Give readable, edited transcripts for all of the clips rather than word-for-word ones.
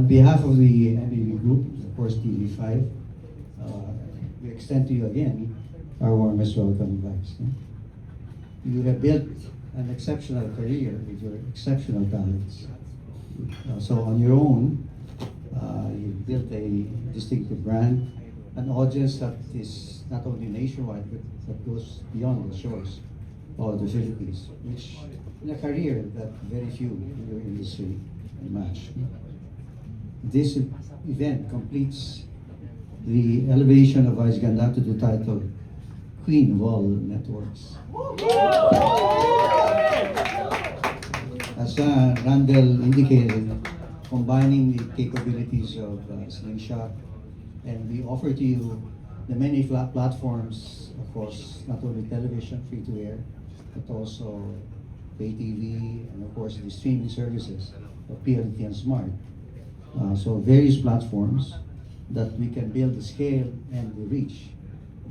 On behalf of the MBB Group, of course TV5, we extend to you again our warmest welcome, Vice. You have built an exceptional career with your exceptional talents. So on your own, you've built a distinctive brand, an audience that is not only nationwide, but that goes beyond the shores of the Philippines, which in a career that very few in your industry can match. This event completes the elevation of Vice Ganda to the title Queen of all networks. As Randall indicated, combining the capabilities of Slingshot, and we offer to you the many platforms across not only television, free to air, but also pay TV, and of course the streaming services of PLDT and Smart. So various platforms that we can build the scale and the reach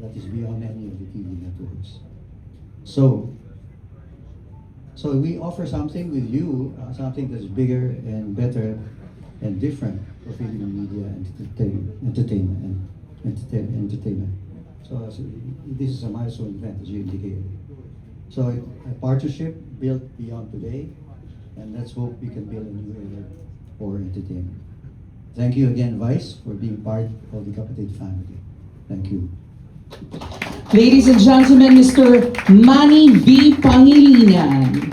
that is beyond any of the TV networks. So we offer something with you, something that's bigger and better and different for Filipino media and entertainment. So this is a milestone event, as you indicated. So a partnership built beyond today, and let's hope we can build a new era for entertainment. Thank you again, Vice, for being part of the Kapatid family. Thank you. Ladies and gentlemen, Mr. Manny V. Pangilinan.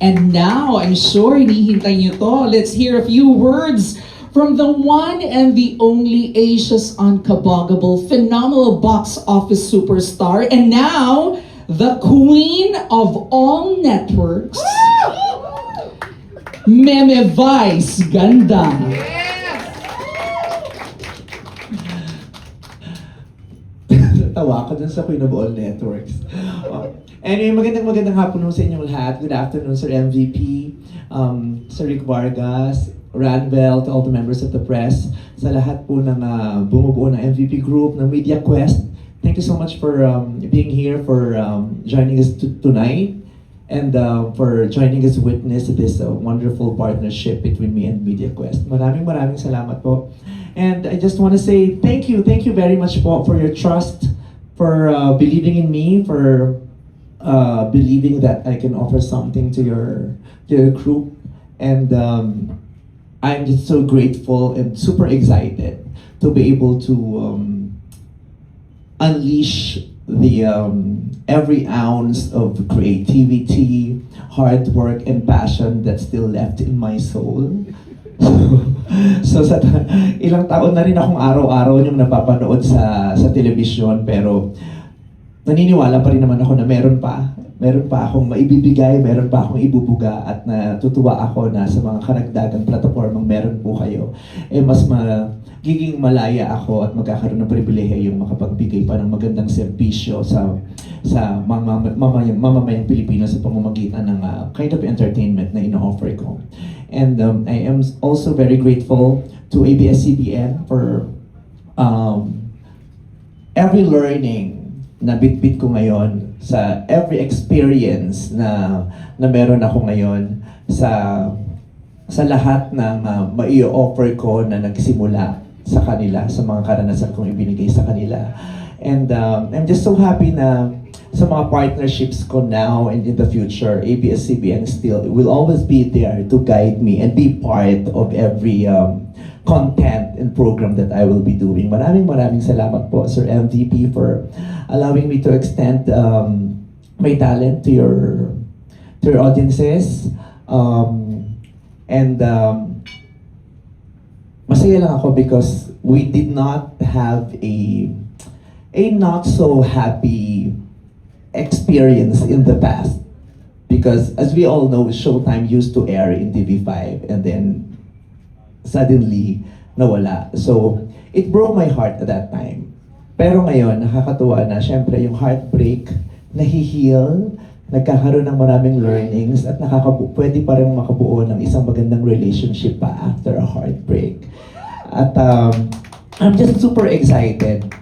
And now, I'm sure hinihintay niyo to. Let's hear a few words from the one and the only Asia's unkaboggable, phenomenal box office superstar, and now, the queen of all networks, Meme Vice Ganda. Tawa ka dun sa Queen of All Networks. Anyway, magandang hapon sa inyong lahat. Good afternoon, Sir MVP, Sir Rick Vargas, Ranvel, to all the members of the press, sa lahat po ng bumubuo ng MVP Group, ng Media Quest. Thank you so much for being here, for joining us tonight, and for joining us witness this wonderful partnership between me and Media Quest. Maraming salamat po. And I just want to say thank you very much po for your trust, for believing in me, for believing that I can offer something to your group. And I'm just so grateful and super excited to be able to unleash the every ounce of creativity, hard work, and passion that's still left in my soul. So sa ilang taon na rin akong araw-araw yung napapanood sa telebisyon, pero naniniwala pa rin naman ako na meron pa akong maibibigay, meron pa akong ibubuga, at natutuwa ako na sa mga karagdagang platapormang meron po kayo, mas magiging malaya ako at magkakaroon ng pribilehiyong makapagbigay pa ng magandang serbisyo sa mamamayang Pilipino sa pamamagitan ng kind of entertainment na ino-offer ko. And I am also very grateful to ABS-CBN for every learning na bitbit ko ngayon, sa every experience na meron ako ngayon, sa lahat ng mai-offer ko na nagsimula sa kanila, sa mga karanasan kong ibinigay sa kanila. And I'm just so happy na sa mga partnerships ko now and in the future, ABS-CBN still will always be there to guide me and be part of every content and program that I will be doing. Maraming salamat po, Sir MVP, for allowing me to extend my talent to your audiences. Masaya lang ako because we did not have a not so happy experience in the past, because as we all know, Showtime used to air in TV5 and then suddenly nawala. So it broke my heart at that time. Pero ngayon, nakakatuwa na, syempre yung heartbreak nahi-heal, nagkakaroon ng maraming learnings, at pwede pa rin makabuo ng isang magandang relationship pa after a heartbreak. At I'm just super excited.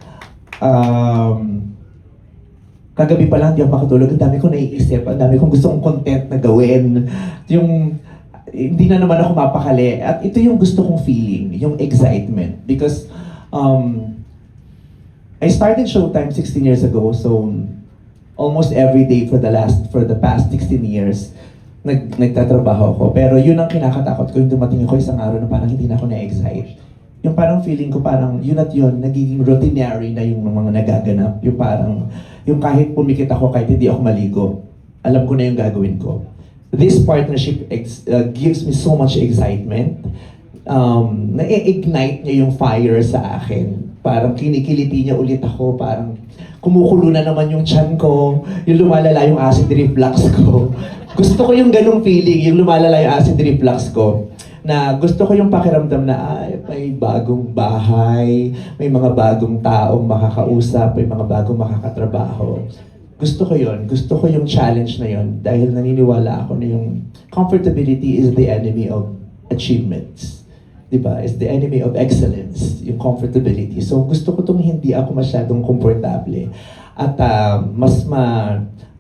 Kagabi pa lang, di ako makatulog. Ang dami kong naiisip, ang dami kong gustong content na gawin. hindi na naman ako mapakali. At ito yung gusto kong feeling, yung excitement. Because I started Showtime 16 years ago, so almost every day for the past 16 years, nagtatrabaho ako. Pero yun ang kinakatakot ko, yung dumating ako isang araw na parang hindi na ako na-excite. Yung parang feeling ko parang yun at yun, nagiging routinary na yung mga nagaganap. Yung parang, yung kahit pumikit ako, kahit hindi ako maligo, alam ko na yung gagawin ko. This partnership gives me so much excitement. Na-ignite niya yung fire sa akin. Parang kinikiliti niya ulit ako, parang kumukulo na naman yung tiyan ko, yung lumalala yung acid reflux ko. Gusto ko yung ganung feeling, yung lumalala yung acid reflux ko, na gusto ko yung pakiramdam na ay, may bagong bahay, may mga bagong taong makakausap, may mga bagong makakatrabaho. Gusto ko yun, gusto ko yung challenge na yun dahil naniniwala ako na yung comfortability is the enemy of achievements. Diba? Is the enemy of excellence, yung comfortability. So gusto ko itong hindi ako masyadong komportable. At mas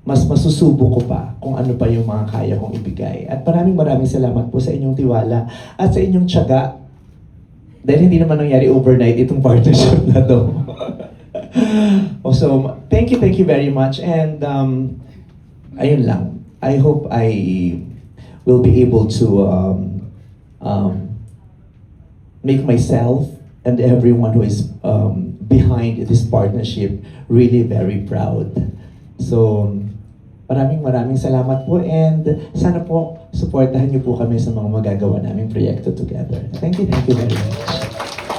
masusubo ko pa kung ano pa yung mga kaya kong ibigay. At maraming salamat po sa inyong tiwala at sa inyong tiyaga. Dahil hindi naman nangyari overnight itong partnership na to. So, thank you very much. And ayun lang. I hope I will be able to make myself and everyone who is behind this partnership really very proud. So, maraming salamat po and sana po supportahan niyo po kami sa mga magagawa naming proyekto together. Thank you very much.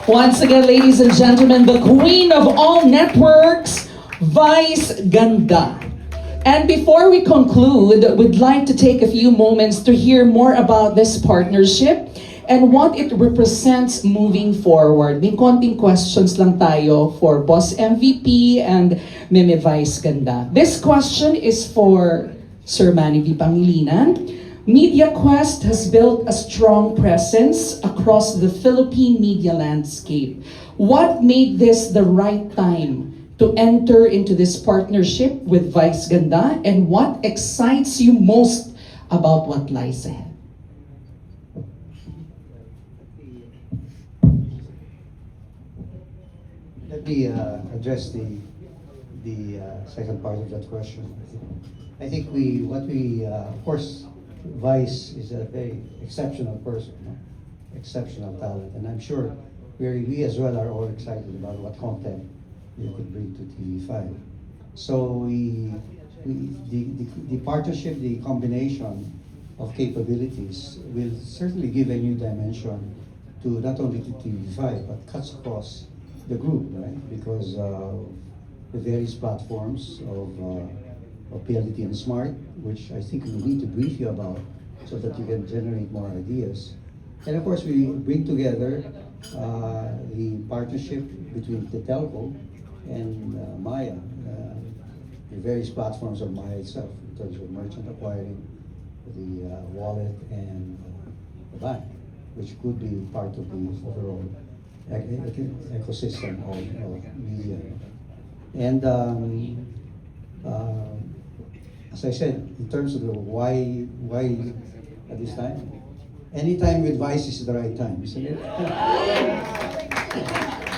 Once again, ladies and gentlemen, the queen of all networks, Vice Ganda. And before we conclude, we'd like to take a few moments to hear more about this partnership and what it represents moving forward. May konting questions lang tayo for Boss MVP and Meme Vice Ganda. This question is for Sir Manny V. Pangilinan. MediaQuest has built a strong presence across the Philippine media landscape. What made this the right time to enter into this partnership with Vice Ganda, and what excites you most about what lies ahead? Let me address the second part of that question. I think of course, Vice is a very exceptional person, no? Exceptional talent, and I'm sure we as well are all excited about what content you could bring to TV5. So the partnership, the combination of capabilities will certainly give a new dimension to not only to TV5 but cuts across the group, right? Because the various platforms of PLDT and Smart, which I think we need to brief you about so that you can generate more ideas. And of course, we bring together the partnership between the telco and Maya, the various platforms of Maya itself, in terms of merchant acquiring, the wallet, and the bank, which could be part of the overall ecosystem of media. And as I said, in terms of the why at this time, any time with Vice is the right time, isn't it?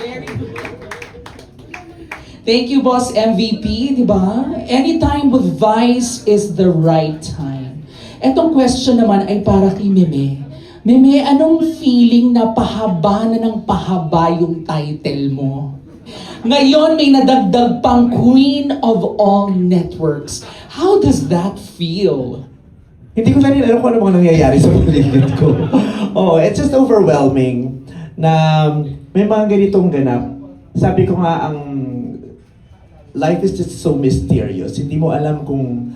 Very good. Thank you, Boss MVP, di ba? Anytime with Vice is the right time. Etong question naman ay para kay Meme. Meme, anong feeling na pahaba na ng pahaba yung title mo? Ngayon may nadagdag pang Queen of All Networks. How does that feel? Hindi ko na rin alam kung ano mga nangyayari sa paligid ko. Oh, it's just overwhelming na may mga ganitong ganap. Sabi ko nga, ang life is just so mysterious. Hindi mo alam kung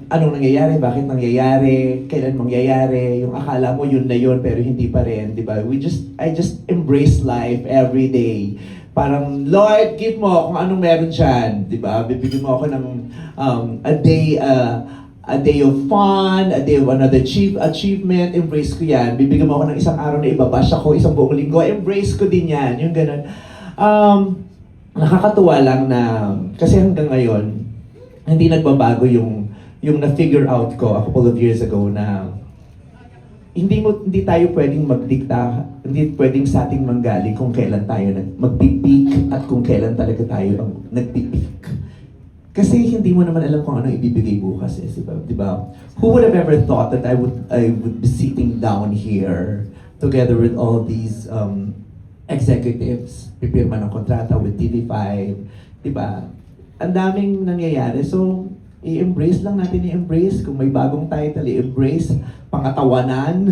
anong nangyayari, bakit nangyayari, kailan mangyayari, yung akala mo yun na yun pero hindi pa rin, di ba? I just embrace life every day. Parang, Lord, give mo kung anong meron dyan, di ba? Bibigyan mo ako ng a day of fun, a day of another achievement, embrace ko yan. Bibigyan mo ako ng isang araw na ibabash ako, isang buong linggo, embrace ko din yan, yung ganun. Nakakatuwa lang na, kasi hanggang ngayon, hindi nagbabago yung na-figure out ko a couple of years ago na hindi tayo pwedeng magdikta, hindi pwedeng sa ating manggaling kung kailan tayo magpipik at kung kailan talaga tayo ang nagpipik. Kasi hindi mo naman alam kung ano ibibigay bukas eh, di ba? Who would have ever thought that I would be sitting down here together with all these executives, pipirma ng kontrata with TV5, di ba? Ang daming nangyayari. So, i-embrace lang natin, i-embrace. Kung may bagong title, i-embrace. Pangatawanan,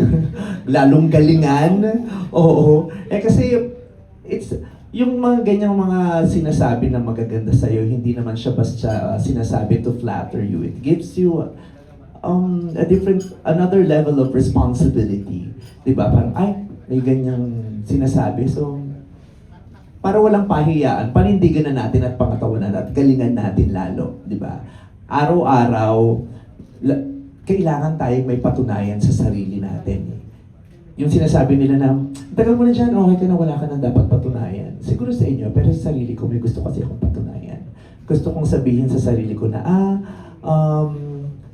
lalong galingan. Oo. Eh kasi, it's, yung mga ganyang mga sinasabi na magaganda sa'yo, hindi naman siya basta sinasabi to flatter you. It gives you another level of responsibility. Diba? Parang, ay, may ganyang sinasabi. So, para walang pahiyaan, panindigan na natin at pangatawanan at galingan natin lalo. Diba? Araw-araw, kailangan tayo may patunayan sa sarili natin. Yung sinasabi nila na, tagal mo na dyan, okay ka na, wala ka na dapat patunayan. Siguro sa inyo, pero sa sarili ko, may gusto kasi akong patunayan. Gusto kong sabihin sa sarili ko na,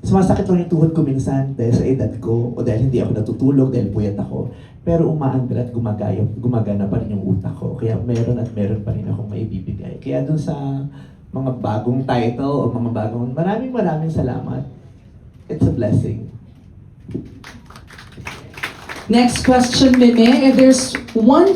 sumasakit lang yung tuhod ko minsan dahil sa edad ko, o dahil hindi ako natutulog, dahil puyat ako. Pero umaandar at gumagana pa rin yung utak ko. Kaya meron at meron pa rin akong maibibigay. Kaya dun sa mga bagong title o mga bagong, maraming salamat. It's a blessing. Next question, Meme. If there's one